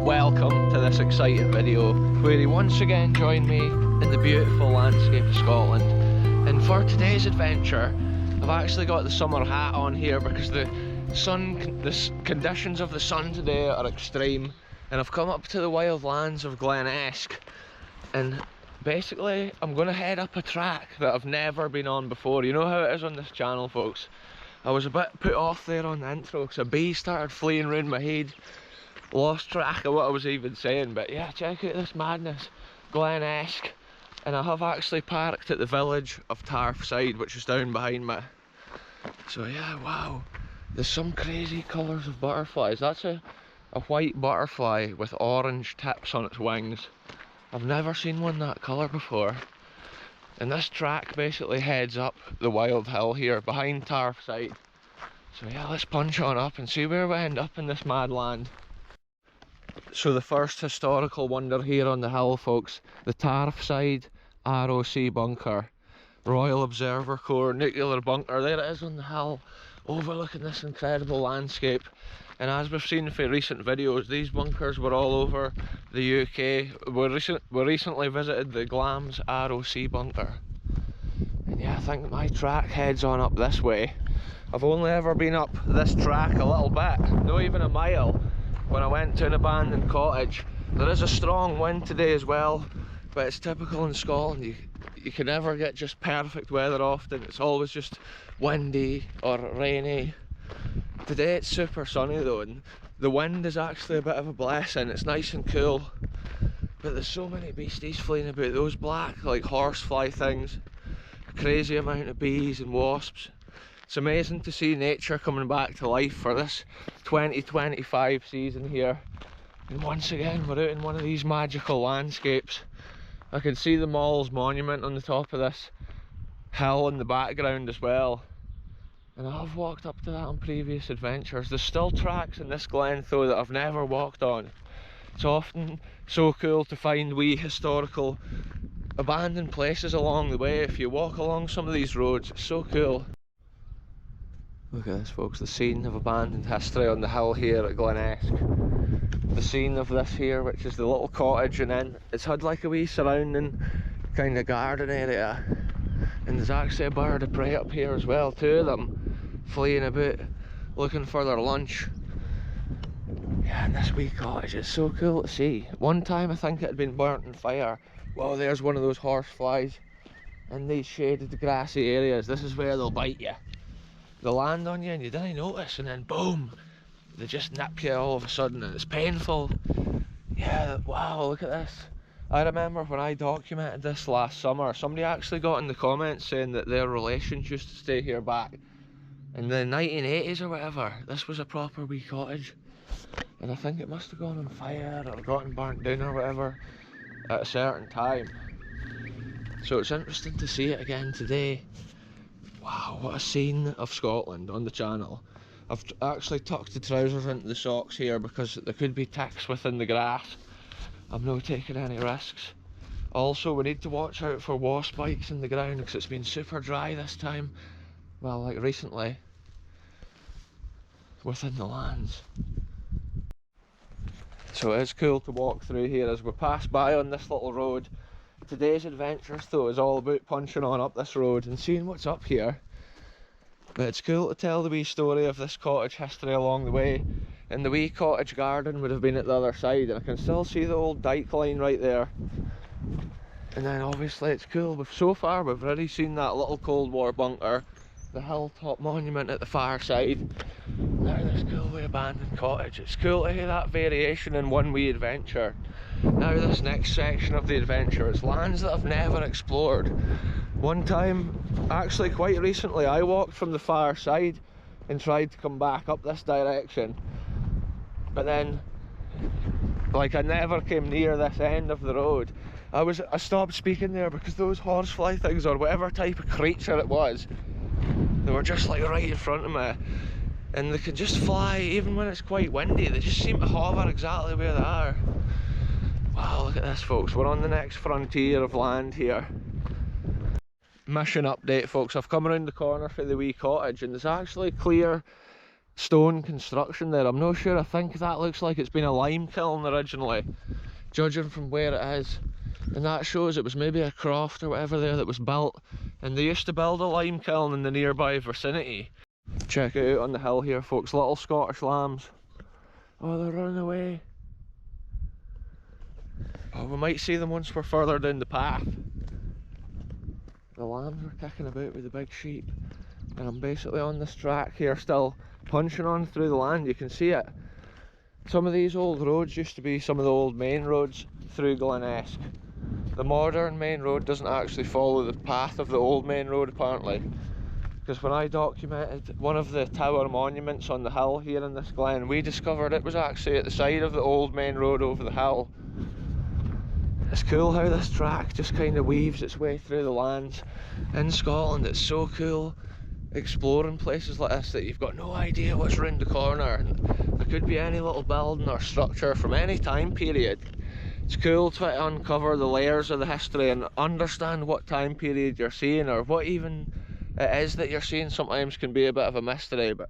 welcome to this exciting video where you once again join me in the beautiful landscape of Scotland. And for today's adventure, I've actually got the summer hat on here because the conditions of the sun today are extreme, and I've come up to the wild lands of Glen Esk, and basically I'm going to head up a track that I've never been on before. You know how it is on this channel, folks. I was a bit put off there on the intro because a bee started fleeing around my head. Lost track of what I was even saying, but yeah, check out this madness, Glen Esk. And I have actually parked at the village of Tarfside, which is down behind me. So yeah, wow, there's some crazy colours of butterflies. That's a white butterfly with orange tips on its wings. I've never seen one that colour before. And this track basically heads up the wild hill here behind Tarfside. So yeah, let's punch on up and see where we end up in this mad land. So the first historical wonder here on the hill, folks, the Tarfside ROC bunker, Royal Observer Corps nuclear bunker. There it is on the hill, overlooking this incredible landscape. And as we've seen from recent videos, these bunkers were all over the UK. We recently visited the Glams ROC bunker. And yeah, I think my track heads on up this way. I've only ever been up this track a little bit, not even a mile, when I went to an abandoned cottage. There is a strong wind today as well, but it's typical in Scotland. You can never get just perfect weather often. It's always just windy or rainy. Today it's super sunny though, and the wind is actually a bit of a blessing. It's nice and cool, but there's so many beasties fleeing about. Those black like horsefly things, a crazy amount of bees and wasps. It's amazing to see nature coming back to life for this 2025 season here. And once again, we're out in one of these magical landscapes. I can see the Mall's monument on the top of this hill in the background as well. And I've walked up to that on previous adventures. There's still tracks in this glen though that I've never walked on. It's often so cool to find wee historical abandoned places along the way. If you walk along some of these roads, it's so cool. Look at this, folks, the scene of abandoned history on the hill here at Glen Esk. The scene of this here, which is the little cottage, and then it's had like a wee surrounding kind of garden area. And there's actually a bird of prey up here as well, two of them fleeing about looking for their lunch. Yeah, and this wee cottage, it's so cool to see. One time I think it had been burnt in fire. Well, there's one of those horseflies in these shaded grassy areas. This is where they'll bite you. They'll land on you and you didn't notice, and then boom, they just nip you all of a sudden, and it's painful. Yeah, wow, look at this. I remember when I documented this last summer, somebody actually got in the comments saying that their relations used to stay here back in the 1980s or whatever. This was a proper wee cottage, and I think it must have gone on fire or gotten burnt down or whatever at a certain time. So it's interesting to see it again today. Wow, what a scene of Scotland on the channel. I've actually tucked the trousers into the socks here because there could be ticks within the grass. I'm not taking any risks. Also, we need to watch out for wasp bites in the ground because it's been super dry this time. Well, like recently, within the lands. So it is cool to walk through here as we pass by on this little road. Today's adventures though is all about punching on up this road and seeing what's up here. But it's cool to tell the wee story of this cottage history along the way. And the wee cottage garden would have been at the other side, and I can still see the old dike line right there. And then obviously it's cool, so far we've already seen that little Cold War bunker, the hilltop monument at the far side. Now this cool wee abandoned cottage. It's cool to hear that variation in one wee adventure. Now this next section of the adventure, it's lands that I've never explored. One time, actually quite recently, I walked from the far side and tried to come back up this direction. But then, like, I never came near this end of the road. I stopped speaking there because those horsefly things, or whatever type of creature it was, they were just like right in front of me. And they can just fly, even when it's quite windy. They just seem to hover exactly where they are. Wow, look at this, folks. We're on the next frontier of land here. Mission update, folks. I've come around the corner for the wee cottage, and there's actually clear stone construction there. I'm not sure, I think that looks like it's been a lime kiln originally, judging from where it is. And that shows it was maybe a croft or whatever there that was built, and they used to build a lime kiln in the nearby vicinity. Check it out on the hill here, folks, little Scottish lambs. Oh, they're running away. Oh, we might see them once we're further down the path. The lambs are kicking about with the big sheep, and I'm basically on this track here still punching on through the land. You can see it. Some of these old roads used to be some of the old main roads through Glen Esk. The modern main road doesn't actually follow the path of the old main road apparently, because when I documented one of the tower monuments on the hill here in this glen, we discovered it was actually at the side of the old main road over the hill. It's cool how this track just kind of weaves its way through the lands in Scotland. It's so cool exploring places like this that you've got no idea what's round the corner. There could be any little building or structure from any time period. It's cool to uncover the layers of the history and understand what time period you're seeing, or what even it is that you're seeing sometimes can be a bit of a mystery, but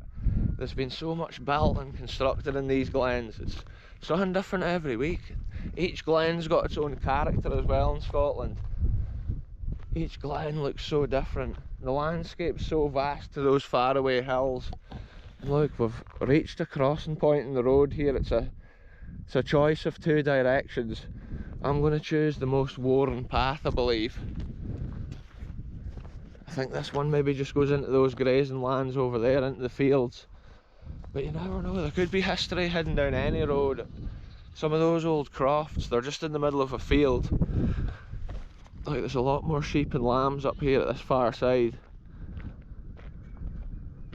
there's been so much built and constructed in these glens. It's something different every week. Each glen's got its own character as well in Scotland. Each glen looks so different. The landscape's so vast to those faraway hills. And look, we've reached a crossing point in the road here. It's a choice of two directions. I'm going to choose the most worn path, I believe. I think this one maybe just goes into those grazing lands over there, into the fields. But you never know, there could be history hidden down any road. Some of those old crofts, they're just in the middle of a field. Like, there's a lot more sheep and lambs up here at this far side.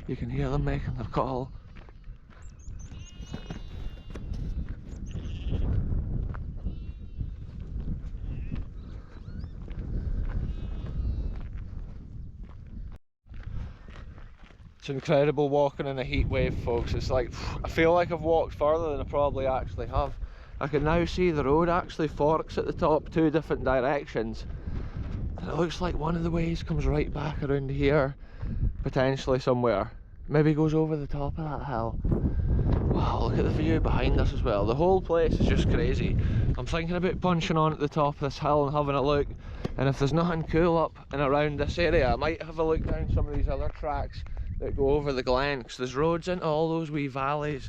You can hear them making their call. It's incredible walking in a heat wave, folks. It's like, I feel like I've walked further than I probably actually have. I can now see the road actually forks at the top two different directions, and it looks like one of the ways comes right back around here, potentially somewhere. Maybe goes over the top of that hill. Wow, look at the view behind us as well. The whole place is just crazy. I'm thinking about punching on at the top of this hill and having a look, and if there's nothing cool up and around this area, I might have a look down some of these other tracks that go over the glen, because there's roads into all those wee valleys.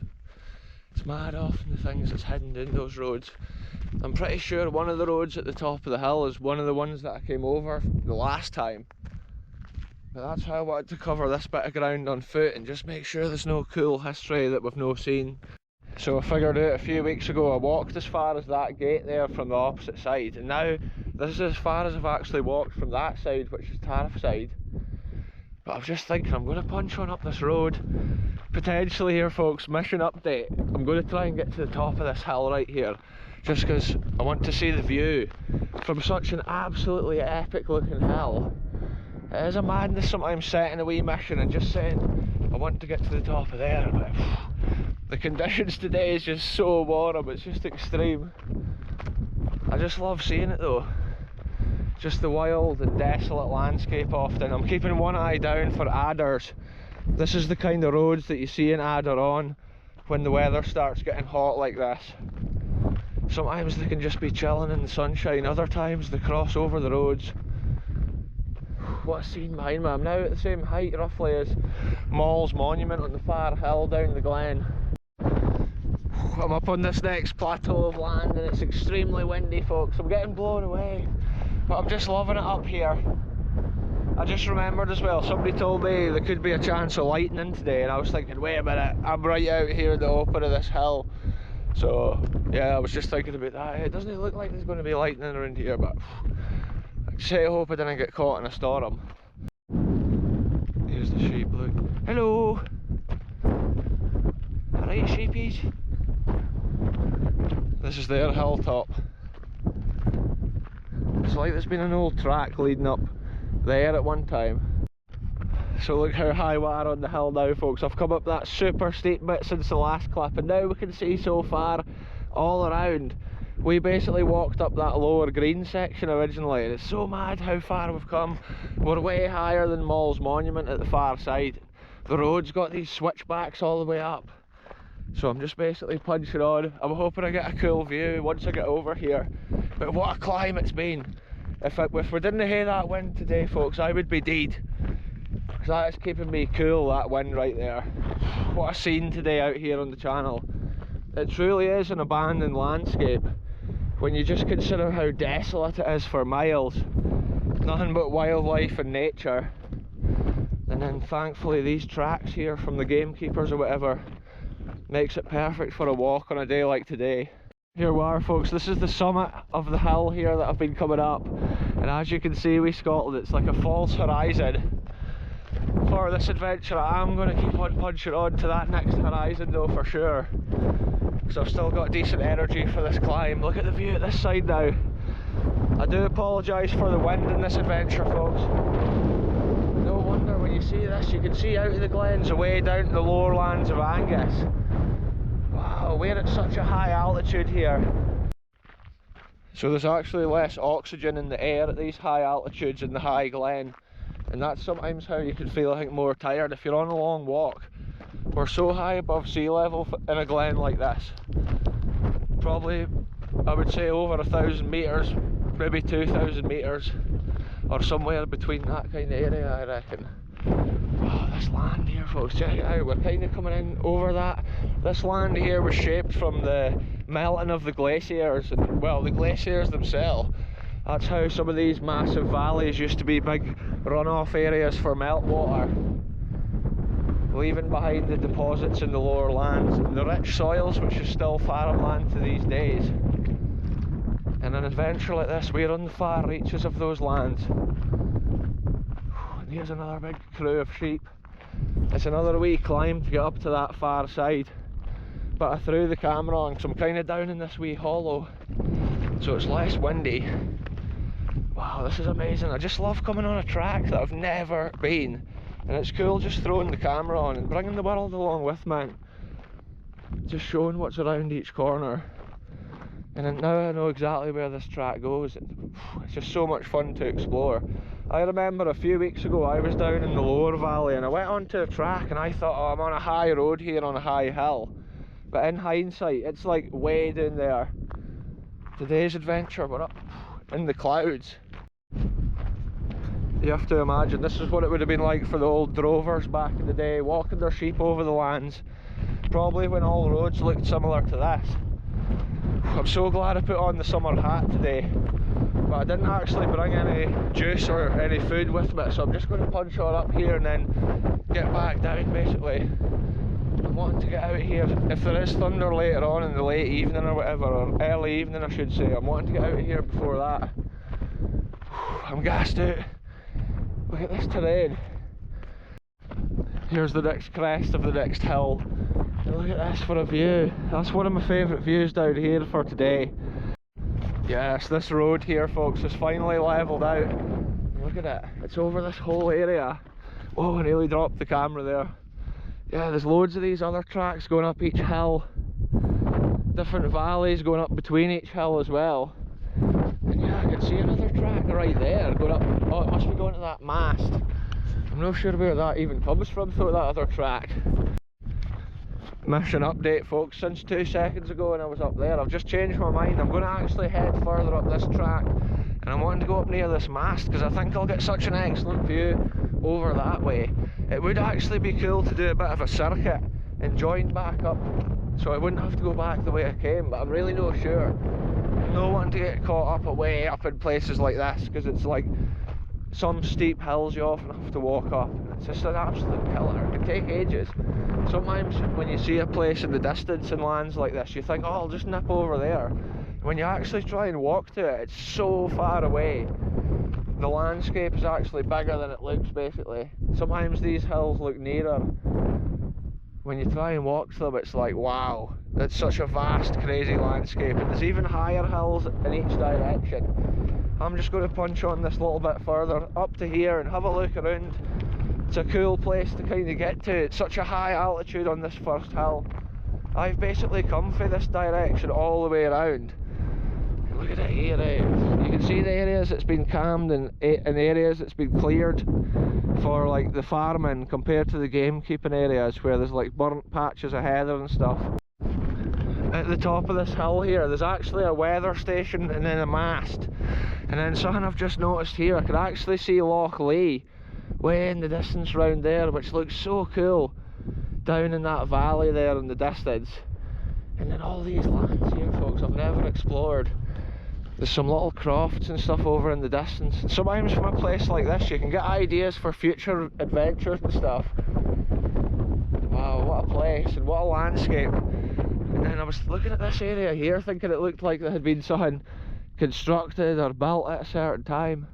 It's mad often the things that's hidden in those roads. I'm pretty sure one of the roads at the top of the hill is one of the ones that I came over the last time. But that's how I wanted to cover this bit of ground on foot and just make sure there's no cool history that we've no seen. So I figured out a few weeks ago, I walked as far as that gate there from the opposite side, and now this is as far as I've actually walked from that side, which is Tariff side. But I was just thinking, I'm going to punch on up this road, potentially here, folks. Mission update, I'm going to try and get to the top of this hill right here, just because I want to see the view from such an absolutely epic looking hill. It is a madness sometimes setting a wee mission and just saying I want to get to the top of there, but the conditions today is just so warm, it's just extreme. I just love seeing it though. Just the wild and desolate landscape often. I'm keeping one eye down for adders. This is the kind of roads that you see an adder on when the weather starts getting hot like this. Sometimes they can just be chilling in the sunshine, other times they cross over the roads. What a scene behind me. I'm now at the same height roughly as Moll's monument on the far hill down the glen. I'm up on this next plateau of land and it's extremely windy, folks. I'm getting blown away, but I'm just loving it up here. I just remembered as well, somebody told me there could be a chance of lightning today, and I was thinking, wait a minute, I'm right out here at the open of this hill. So yeah, I was just thinking about that. It doesn't look like there's going to be lightning around here, but I just hope I didn't get caught in a storm. Here's the sheep, look. Hello! Alright, sheepies. This is their hilltop. It's like there's been an old track leading up there at one time. So look how high we are on the hill now, folks. I've come up that super steep bit since the last clip, and now we can see so far all around. We basically walked up that lower green section originally, and it's so mad how far we've come. We're way higher than Moll's monument at the far side. the road's got these switchbacks all the way up. So I'm just basically punching on. I'm hoping I get a cool view once I get over here. But what a climb it's been. If we didn't have that wind today, folks, I would be dead. Because that is keeping me cool, that wind right there. What a scene today out here on the channel. It truly is an abandoned landscape. When you just consider how desolate it is for miles. Nothing but wildlife and nature. And then thankfully these tracks here from the gamekeepers or whatever makes it perfect for a walk on a day like today. Here we are, folks. This is the summit of the hill here that I've been coming up, and as you can see with Scotland, it's like a false horizon. For this adventure I am going to keep on punching on to that next horizon though, for sure, because I've still got decent energy for this climb. Look at the view at this side now. I do apologise for the wind in this adventure, folks. No wonder when you see this, you can see out of the glens away down to the lower lands of Angus. Wow, we're at such a high altitude here. So there's actually less oxygen in the air at these high altitudes in the high glen, and that's sometimes how you can feel, I think, more tired if you're on a long walk. We're so high above sea level in a glen like this. Probably, I would say, over 1,000 metres, maybe 2,000 metres, or somewhere between that kind of area, I reckon. Oh, this land here, folks, check it out. We're kind of coming in over that. This land here was shaped from the melting of the glaciers, and well, the glaciers themselves. That's how some of these massive valleys used to be big runoff areas for meltwater, leaving behind the deposits in the lower lands and the rich soils, which is still farmland to these days. In an adventure like this, we're on the far reaches of those lands. And here's another big crew of sheep. It's another wee climb to get up to that far side, but I threw the camera on because I'm kind of down in this wee hollow, so it's less windy. Wow, this is amazing. I just love coming on a track that I've never been, and it's cool just throwing the camera on and bringing the world along with me, just showing what's around each corner. And now I know exactly where this track goes. It's just so much fun to explore. I remember a few weeks ago I was down in the lower valley and I went onto a track and I thought, oh, I'm on a high road here on a high hill. But in hindsight, it's like way down there. Today's adventure, we're up in the clouds. You have to imagine this is what it would have been like for the old drovers back in the day, walking their sheep over the lands, probably when all roads looked similar to this. I'm so glad I put on the summer hat today, but I didn't actually bring any juice or any food with me, so I'm just going to punch on up here and then get back down basically. I'm wanting to get out here. If there is thunder later on in the late evening or whatever, or early evening I should say, I'm wanting to get out of here before that. I'm gassed out. Look at this terrain. Here's the next crest of the next hill. And look at this for a view. That's one of my favourite views down here for today. Yes, this road here, folks, is finally levelled out. Look at it. It's over this whole area. Oh, I nearly dropped the camera there. Yeah, there's loads of these other tracks going up each hill. Different valleys going up between each hill as well. And yeah, I can see another track right there going up. Oh, it must be going to that mast. I'm not sure where that even comes from, so that other track. Mission update, folks. Since 2 seconds ago when I was up there, I've just changed my mind. I'm going to actually head further up this track, and I'm wanting to go up near this mast because I think I'll get such an excellent view over that way. It would actually be cool to do a bit of a circuit and join back up, so I wouldn't have to go back the way I came, but I'm really not sure. No one to get caught up away up in places like this, because it's like some steep hills you often have to walk up. It's just an absolute killer. It can take ages. Sometimes when you see a place in the distance in lands like this, you think, oh, I'll just nip over there. When you actually try and walk to it, it's so far away. The landscape is actually bigger than it looks, basically. Sometimes these hills look nearer. When you try and walk to them, it's like, wow, it's such a vast, crazy landscape. And there's even higher hills in each direction. I'm just going to punch on this little bit further up to here and have a look around. It's a cool place to kind of get to. It's such a high altitude on this first hill. I've basically come for this direction all the way around. look at it here, you can see the areas that's been calmed and areas that's been cleared for like the farming compared to the gamekeeping areas where there's like burnt patches of heather and stuff. At the top of this hill here, there's actually a weather station and then a mast. And then something I've just noticed here, I could actually see Loch Lee way in the distance round there, which looks so cool, down in that valley there in the distance. And then all these lands here, folks, I've never explored. There's some little crofts and stuff over in the distance. And sometimes from a place like this you can get ideas for future adventures and stuff. Wow, what a place and what a landscape. And then I was looking at this area here thinking it looked like there had been something constructed or built at a certain time,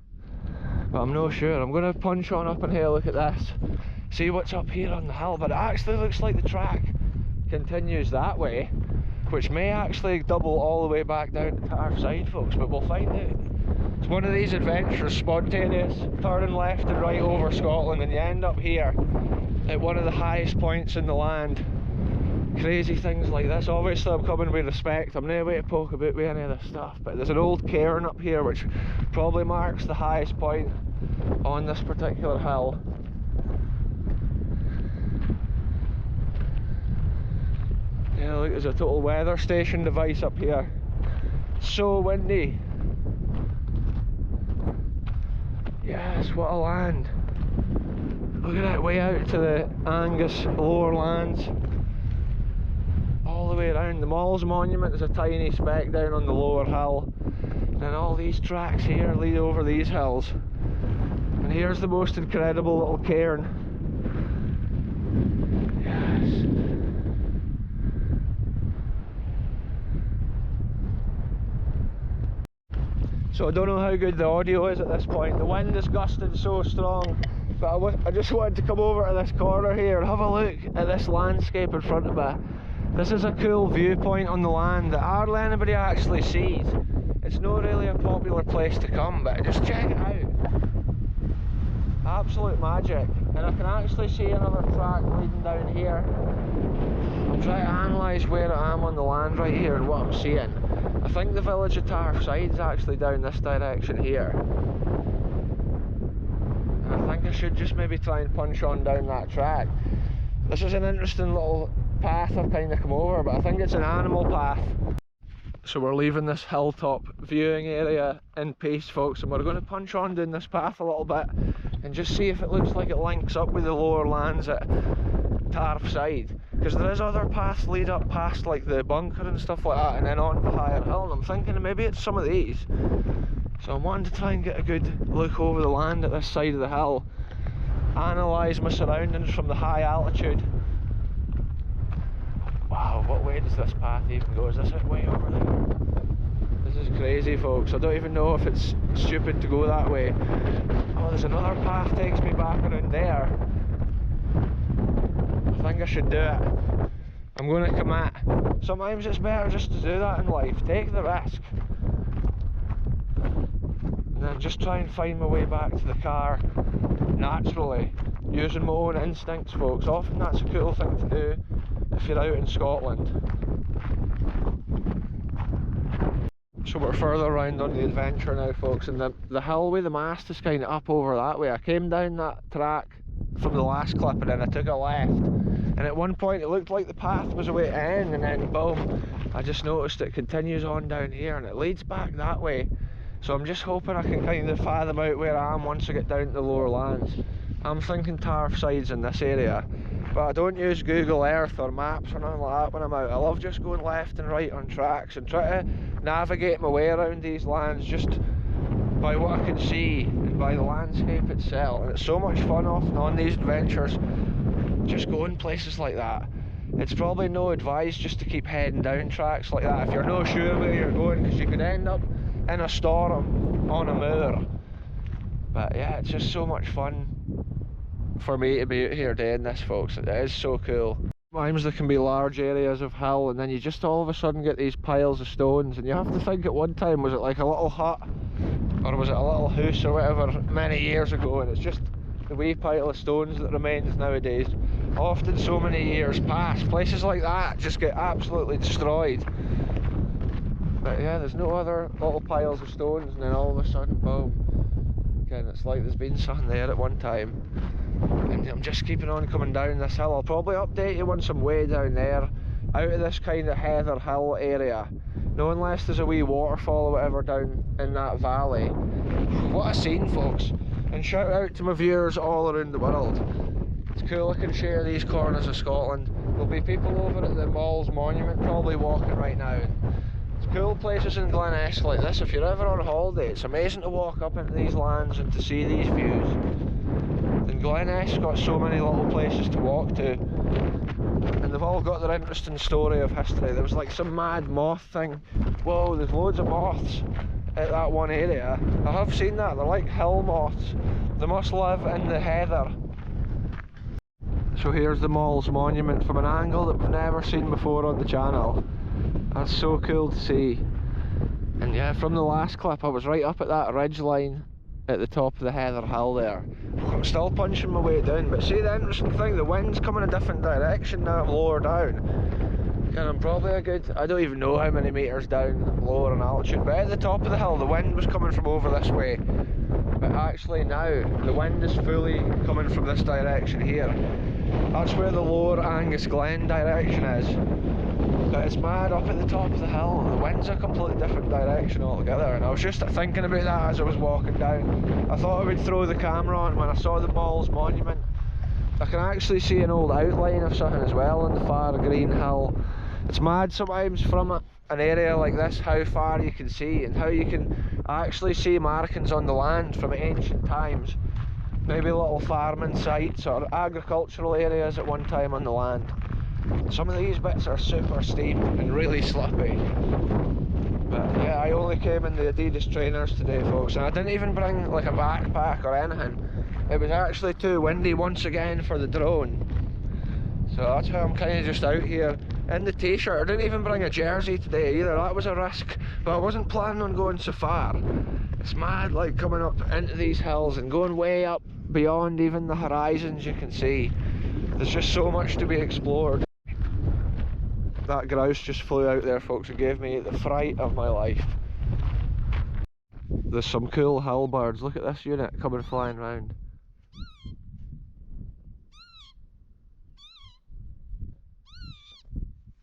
but I'm not sure. I'm going to punch on up and have a look at this, see what's up here on the hill. But it actually looks like the track continues that way, which may actually double all the way back down to our side, folks, but we'll find out. It's one of these adventures, spontaneous, turning left and right over Scotland, and you end up here at one of the highest points in the land. Crazy things like this. Obviously I'm coming with respect, I'm no way to poke about with any of this stuff, but there's an old cairn up here which probably marks the highest point on this particular hill. Yeah, look, there's a total weather station device up here. So windy. Yes, what a land. Look at that, way out to the Angus lower lands. All the way around. The Malls Monument is a tiny speck down on the lower hill. And then all these tracks here lead over these hills. And here's the most incredible little cairn. Yes. So I don't know how good the audio is at this point. The wind is gusting so strong. But I just wanted to come over to this corner here and have a look at this landscape in front of me. This is a cool viewpoint on the land that hardly anybody actually sees. It's not really a popular place to come, but just check it out. Absolute magic. And I can actually see another track leading down here. I'm trying to analyse where I am on the land right here and what I'm seeing. I think the village of Tarfside's actually down this direction here. And I think I should just maybe try and punch on down that track. This is an interesting little path I've kind of come over, but I think it's an animal path. So we're leaving this hilltop viewing area in peace, folks, and we're going to punch on down this path a little bit and just see if it looks like it links up with the lower lands at Tarfside, because there is other paths lead up past like the bunker and stuff like that and then on the higher hill, and I'm thinking maybe it's some of these. So I'm wanting to try and get a good look over the land at this side of the hill, analyse my surroundings from the high altitude. Wow, what way does this path even go? Is this it way over there? This is crazy, folks. I don't even know if it's stupid to go that way. Oh, there's another path takes me back around there. I think I should do it. I'm going to commit. Sometimes it's better just to do that in life. Take the risk. And then just try and find my way back to the car naturally, using my own instincts, folks. Often that's a cool thing to do if you're out in Scotland. So we're further around on the adventure now, folks, and the hill with the mast is kind of up over that way. I came down that track from the last clip and then I took a left, and at one point it looked like the path was away to end, and then boom, I just noticed it continues on down here and it leads back that way. So I'm just hoping I can kind of fathom out where I am once I get down to the lower lands. I'm thinking Tarfside's in this area, but I don't use Google Earth or maps or nothing like that when I'm out. I love just going left and right on tracks and try to navigate my way around these lands just by what I can see and by the landscape itself. And it's so much fun often on these adventures, just going places like that. It's probably no advice just to keep heading down tracks like that if you're not sure where you're going, because you could end up in a storm on a moor. But yeah, it's just so much fun for me to be out here doing this, folks. It is so cool. Sometimes there can be large areas of hill and then you just all of a sudden get these piles of stones, and you have to think at one time, was it like a little hut or was it a little house or whatever many years ago, and it's just the wee pile of stones that remains nowadays. Often so many years pass, places like that just get absolutely destroyed. But yeah, there's no other little piles of stones, and then all of a sudden, boom. Again, it's like there's been something there at one time. And I'm just keeping on coming down this hill. I'll probably update you once I'm way down there, out of this kind of heather hill area. No, unless there's a wee waterfall or whatever down in that valley. What a scene, folks. And shout out to my viewers all around the world. It's cool I can share these corners of Scotland. There'll be people over at the Mall's Monument probably walking right now. It's cool places in Glen Esk like this. If you're ever on holiday, it's amazing to walk up into these lands and to see these views. And Glen Esk's got so many little places to walk to. And they've all got their interesting story of history. There was like some mad moth thing. Whoa, there's loads of moths at that one area. I have seen that, they're like hill moths. They must live in the heather. So here's the Mall's Monument from an angle that we've never seen before on the channel. That's so cool to see. And yeah, from the last clip I was right up at that ridge line at the top of the heather hill there. I'm still punching my way down, but see the interesting thing, the wind's coming a different direction now I'm lower down. And I'm probably a good, I don't even know how many metres down lower in altitude, but at the top of the hill the wind was coming from over this way. But actually now the wind is fully coming from this direction here. That's where the lower Angus Glen direction is. But it's mad up at the top of the hill, the wind's a completely different direction altogether, and I was just thinking about that as I was walking down. I thought I would throw the camera on when I saw the Mall's Monument. I can actually see an old outline of something as well on the far green hill. It's mad sometimes from an area like this how far you can see and how you can actually see markings on the land from ancient times. Maybe little farming sites or agricultural areas at one time on the land. Some of these bits are super steep and really slippy. But yeah, I only came in the Adidas trainers today, folks, and I didn't even bring like a backpack or anything. It was actually too windy once again for the drone. So that's how I'm kind of just out here in the t-shirt. I didn't even bring a jersey today either, that was a risk. But I wasn't planning on going so far. It's mad like coming up into these hills and going way up beyond even the horizons you can see. There's just so much to be explored. That grouse just flew out there, folks, and gave me the fright of my life. There's some cool hill birds. Look at this unit coming flying round.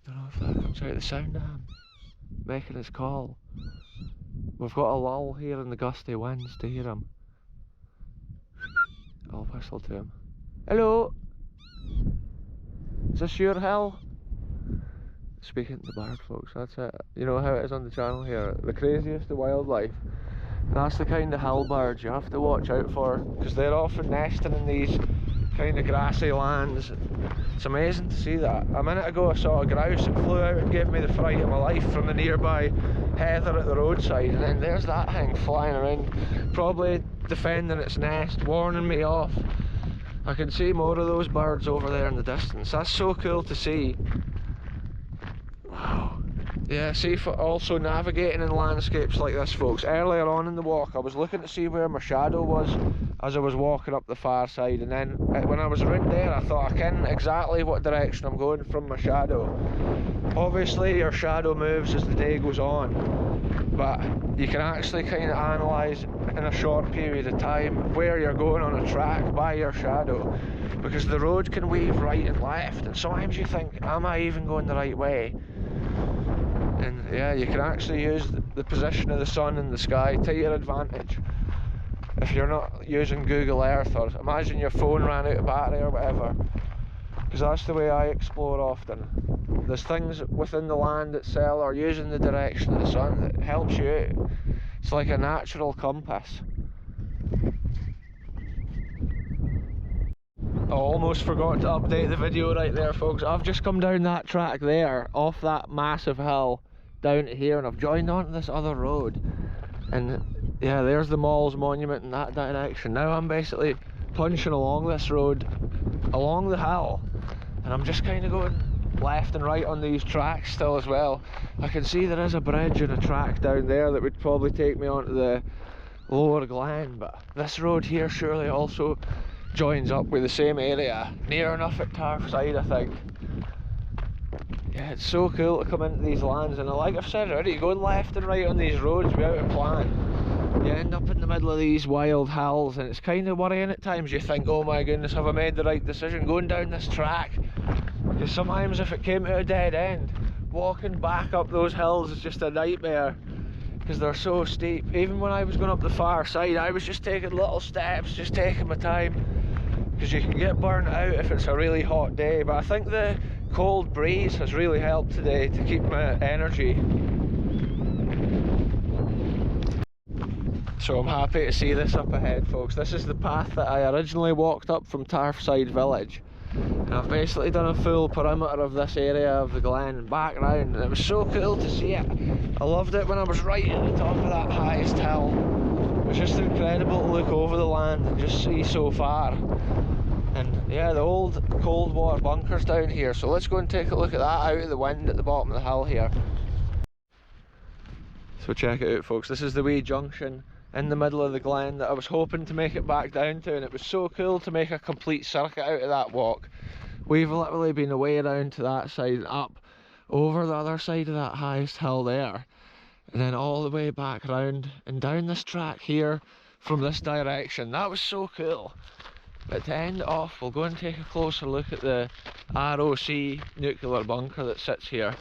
Don't know if that comes out the sound of him making his call. We've got a lull here in the gusty winds to hear him. I'll whistle to him. Hello! Is this your hill? Speaking to the bird, folks, that's it. You know how it is on the channel here, the craziest of wildlife. That's the kind of hill birds you have to watch out for, because they're often nesting in these kind of grassy lands. It's amazing to see that. A minute ago I saw a grouse that flew out and gave me the fright of my life from the nearby heather at the roadside, and then there's that thing flying around, probably defending its nest, warning me off. I can see more of those birds over there in the distance. That's so cool to see. Wow. Yeah, see, for also navigating in landscapes like this, folks. Earlier on in the walk I was looking to see where my shadow was as I was walking up the far side, and then when I was around there I thought I ken exactly what direction I'm going from my shadow. Obviously your shadow moves as the day goes on, but you can actually kind of analyse in a short period of time where you're going on a track by your shadow, because the road can weave right and left, and sometimes you think, am I even going the right way? And yeah, you can actually use the position of the sun in the sky to your advantage if you're not using Google Earth, or imagine your phone ran out of battery or whatever, because that's the way I explore often. There's things within the land itself or using the direction of the sun that helps you out. It's like a natural compass. I almost forgot to update the video right there, folks. I've just come down that track there, off that massive hill, down to here, and I've joined onto this other road. And yeah, there's the Mall's Monument in that direction. Now I'm basically punching along this road, along the hill, and I'm just kind of going left and right on these tracks still as well. I can see there is a bridge and a track down there that would probably take me onto the lower Glen, but this road here surely also joins up with the same area, near enough at Tarside I think. Yeah, it's so cool to come into these lands, and like I've said already, going left and right on these roads without a plan, you end up in the middle of these wild hills, and it's kind of worrying at times. You think, oh my goodness, have I made the right decision going down this track? Because sometimes if it came to a dead end, walking back up those hills is just a nightmare, because they're so steep. Even when I was going up the far side, I was just taking little steps, just taking my time, because you can get burnt out if it's a really hot day. But I think the cold breeze has really helped today to keep my energy. So I'm happy to see this up ahead, folks. This is the path that I originally walked up from Tarfside Village, and I've basically done a full perimeter of this area of the glen and back round, and it was so cool to see it. I loved it when I was right at the top of that highest hill. It was just incredible to look over the land and just see so far. And yeah, the old Cold War bunker's down here, so let's go and take a look at that out of the wind at the bottom of the hill here. So check it out, folks, this is the wee junction in the middle of the glen that I was hoping to make it back down to, and it was so cool to make a complete circuit out of that walk. We've literally been away around to that side and up over the other side of that highest hill there, and then all the way back round and down this track here from this direction. That was so cool. But to end it off, we'll go and take a closer look at the ROC nuclear bunker that sits here.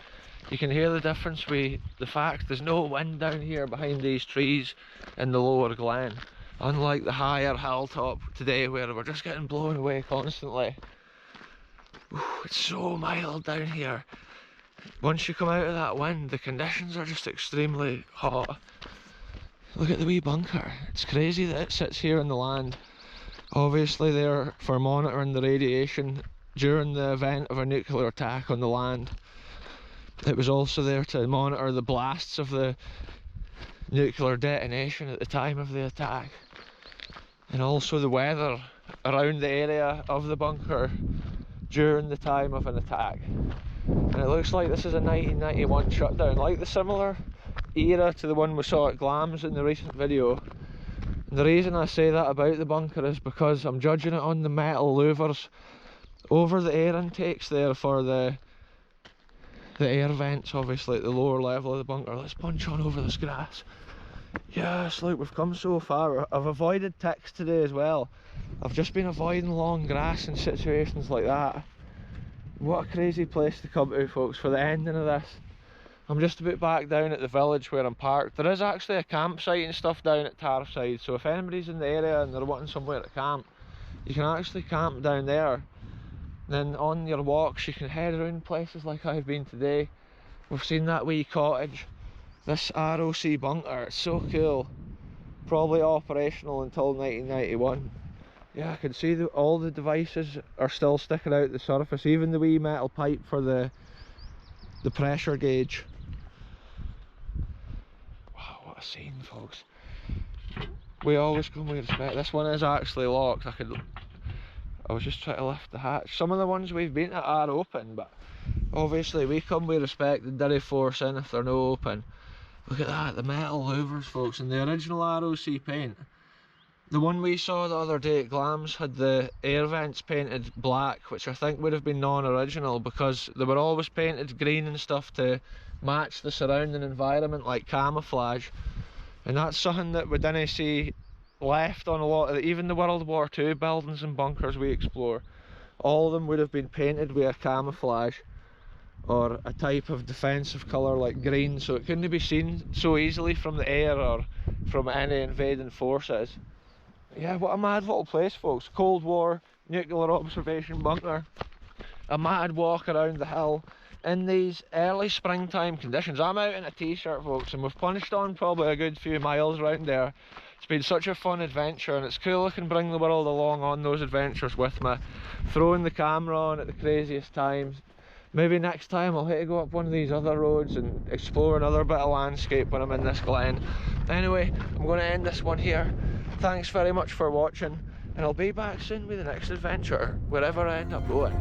You can hear the difference with the fact there's no wind down here behind these trees in the lower glen, unlike the higher hilltop today where we're just getting blown away constantly. Ooh, it's so mild down here. Once you come out of that wind, the conditions are just extremely hot. Look at the wee bunker. It's crazy that it sits here in the land. Obviously they're for monitoring the radiation during the event of a nuclear attack on the land. It was also there to monitor the blasts of the nuclear detonation at the time of the attack, and also the weather around the area of the bunker during the time of an attack. And it looks like this is a 1991 shutdown, like the similar era to the one we saw at Glams in the recent video. And the reason I say that about the bunker is because I'm judging it on the metal louvers over the air intakes there for the air vents, obviously at the lower level of the bunker. Let's punch on over this grass. Yes, look, we've come so far. I've avoided ticks today as well. I've just been avoiding long grass in situations like that. What a crazy place to come to, folks, for the ending of this. I'm just about back down at the village where I'm parked. There is actually a campsite and stuff down at Tarfside, so if anybody's in the area and they're wanting somewhere to camp, you can actually camp down there. Then on your walks you can head around places like I've been today. We've seen that wee cottage, this ROC bunker, it's so cool. Probably operational until 1991. Yeah, I can see that all the devices are still sticking out the surface, even the wee metal pipe for the pressure gauge. Wow, what a scene, folks. We always come with respect. This one is actually locked. I was just trying to lift the hatch. Some of the ones we've been at are open, but obviously we come with respect and didn't force in if they're no open. Look at that, the metal louvers, folks, and the original ROC paint. The one we saw the other day at Glams had the air vents painted black, which I think would have been non-original because they were always painted green and stuff to match the surrounding environment, like camouflage. And that's something that we didn't see left on a lot of even the World War II buildings and bunkers we explore. All of them would have been painted with a camouflage or a type of defensive colour like green, so it couldn't be seen so easily from the air or from any invading forces. Yeah, what a mad little place, folks. Cold War nuclear observation bunker. A mad walk around the hill in these early springtime conditions. I'm out in a t-shirt, folks, and we've punched on probably a good few miles around there. It's been such a fun adventure, and it's cool I can bring the world along on those adventures with me, throwing the camera on at the craziest times. Maybe next time I'll hit to go up one of these other roads and explore another bit of landscape when I'm in this glen. Anyway, I'm going to end this one here. Thanks very much for watching, and I'll be back soon with the next adventure, wherever I end up going.